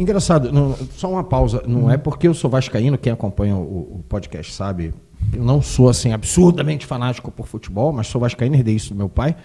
Engraçado, só uma pausa. Não é porque eu sou vascaíno, quem acompanha o podcast sabe. Eu não sou assim absurdamente fanático por futebol, mas sou vascaíno, herdei isso do meu pai.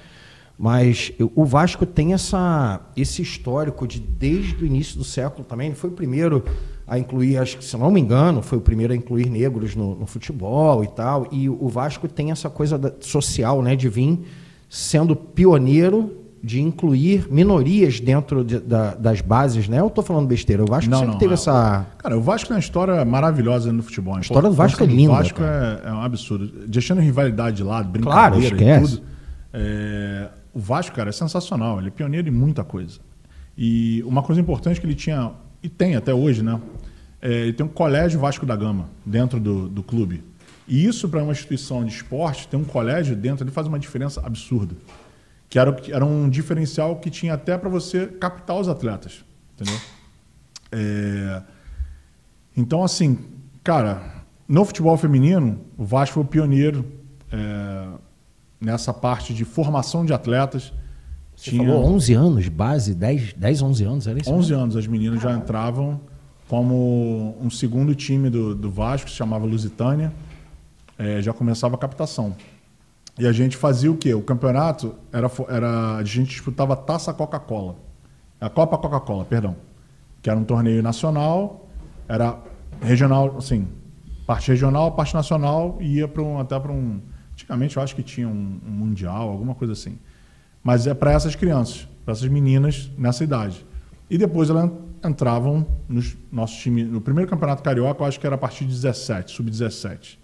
Mas o Vasco tem esse histórico de desde o início do século também. Ele foi o primeiro a incluir, acho que se não me engano, foi o primeiro a incluir negros no futebol e tal. E o Vasco tem essa coisa social, né, de vir sendo pioneiro de incluir minorias dentro das bases, né? Eu tô falando besteira. O Vasco sempre teve essa... Cara, o Vasco tem uma história maravilhosa no futebol. A história do Vasco é linda. O Vasco é um absurdo. Deixando rivalidade de lado, brincadeira e tudo. O Vasco, cara, é sensacional. Ele é pioneiro em muita coisa. E uma coisa importante que ele tinha, e tem até hoje, né? Ele tem um colégio Vasco da Gama dentro do clube. E isso, para uma instituição de esporte, ter um colégio dentro, ele faz uma diferença absurda. Que era um diferencial que tinha até para você captar os atletas, entendeu? Então, assim, cara, no futebol feminino, o Vasco foi o pioneiro nessa parte de formação de atletas. Você falou 11 anos, base, 10, 11 anos, era isso? 11 anos, as meninas já entravam como um segundo time do Vasco, que se chamava Lusitânia, já começava a captação. E a gente fazia o quê? O campeonato a gente disputava a Taça Coca-Cola. A Copa Coca-Cola, perdão. Que era um torneio nacional, era regional, assim, parte regional, parte nacional, e ia até para um... Antigamente eu acho que tinha um mundial, alguma coisa assim. Mas é para essas crianças, para essas meninas nessa idade. E depois elas entravam no nosso time. No primeiro campeonato carioca, eu acho que era a partir de 17, sub-17.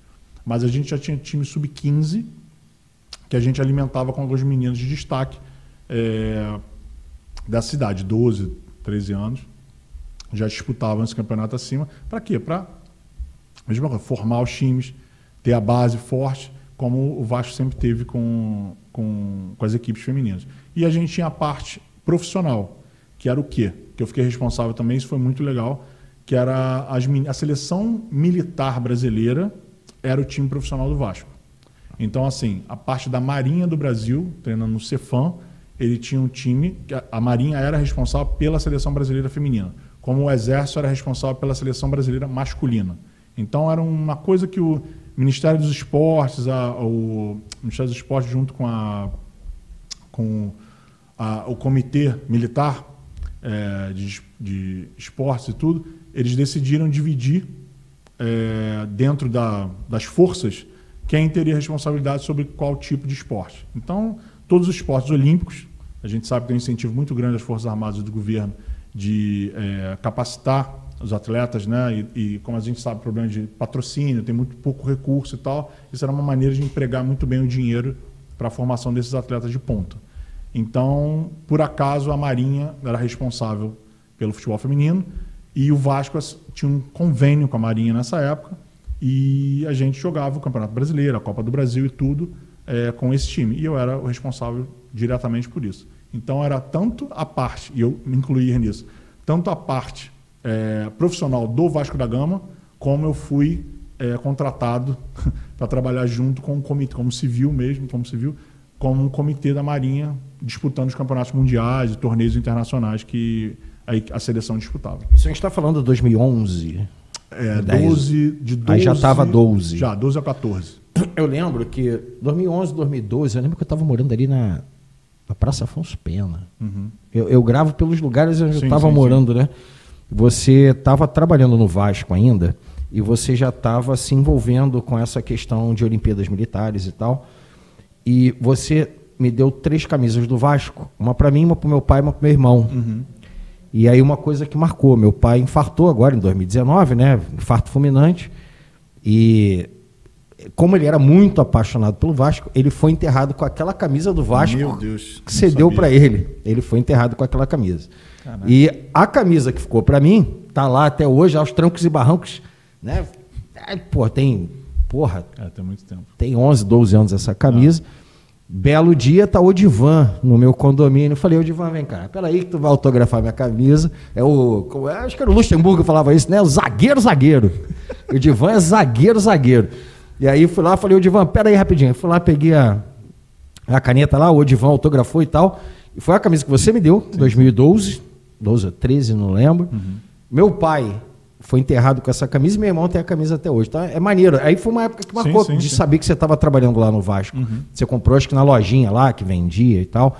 Mas a gente já tinha time sub-15, que a gente alimentava com alguns meninos de destaque da cidade, 12, 13 anos, já disputavam esse campeonato acima. Para quê? Para formar os times, ter a base forte, como o Vasco sempre teve com as equipes femininas. E a gente tinha a parte profissional, que era o quê? Que eu fiquei responsável também, isso foi muito legal, que era a seleção militar brasileira era o time profissional do Vasco. Então, assim, a parte da Marinha do Brasil, treinando no Cefam, ele tinha um time, a Marinha era responsável pela seleção brasileira feminina, como o Exército era responsável pela seleção brasileira masculina. Então, era uma coisa que o Ministério dos Esportes, o Ministério dos Esportes junto com o Comitê Militar de Esportes e tudo, eles decidiram dividir dentro das forças quem teria responsabilidade sobre qual tipo de esporte. Então, todos os esportes olímpicos, a gente sabe que tem um incentivo muito grande das Forças Armadas e do governo de capacitar os atletas, né? E como a gente sabe, problema de patrocínio, tem muito pouco recurso e tal, isso era uma maneira de empregar muito bem o dinheiro para a formação desses atletas de ponta. Então, por acaso, a Marinha era responsável pelo futebol feminino e o Vasco tinha um convênio com a Marinha nessa época, e a gente jogava o Campeonato Brasileiro, a Copa do Brasil e tudo com esse time. E eu era o responsável diretamente por isso. Então era tanto a parte, e eu me incluí nisso, tanto a parte profissional do Vasco da Gama, como eu fui contratado para trabalhar junto com o comitê, como um comitê da Marinha, disputando os campeonatos mundiais e torneios internacionais que a seleção disputava. Isso a gente está falando de 2011... 12. Aí já estava 12. Já, 12 a 14. Eu lembro que 2011, 2012, eu lembro que eu estava morando ali na Praça Afonso Pena. Uhum. Eu gravo pelos lugares onde eu estava morando, né? Você estava trabalhando no Vasco ainda e você já estava se envolvendo com essa questão de Olimpíadas Militares e tal. E você me deu 3 camisas do Vasco. Uma para mim, uma para o meu pai e uma para o meu irmão. Uhum. E aí uma coisa que marcou, meu pai infartou agora em 2019, né? Infarto fulminante. E como ele era muito apaixonado pelo Vasco, ele foi enterrado com aquela camisa do Vasco. Meu Deus, que você deu para ele. Ele foi enterrado com aquela camisa. Caraca. E a camisa que ficou para mim, tá lá até hoje, aos trancos e barrancos, né? Tem muito tempo. Tem 11, 12 anos essa camisa. Belo dia, tá o Odivan no meu condomínio. Eu falei, Odivan, vem cá, peraí que tu vai autografar minha camisa. Acho que era o Luxemburgo que falava isso, né? O zagueiro. O Odivan é zagueiro. E aí fui lá, falei, Odivan, peraí rapidinho. Eu fui lá, peguei a caneta lá, o Odivan autografou e tal. E foi a camisa que você me deu, em 2012, 12 ou 13, não lembro. Uhum. Meu pai foi enterrado com essa camisa e meu irmão tem a camisa até hoje. Tá? É maneiro. Aí foi uma época que marcou de saber que você estava trabalhando lá no Vasco. Você comprou, acho que na lojinha lá, que vendia e tal.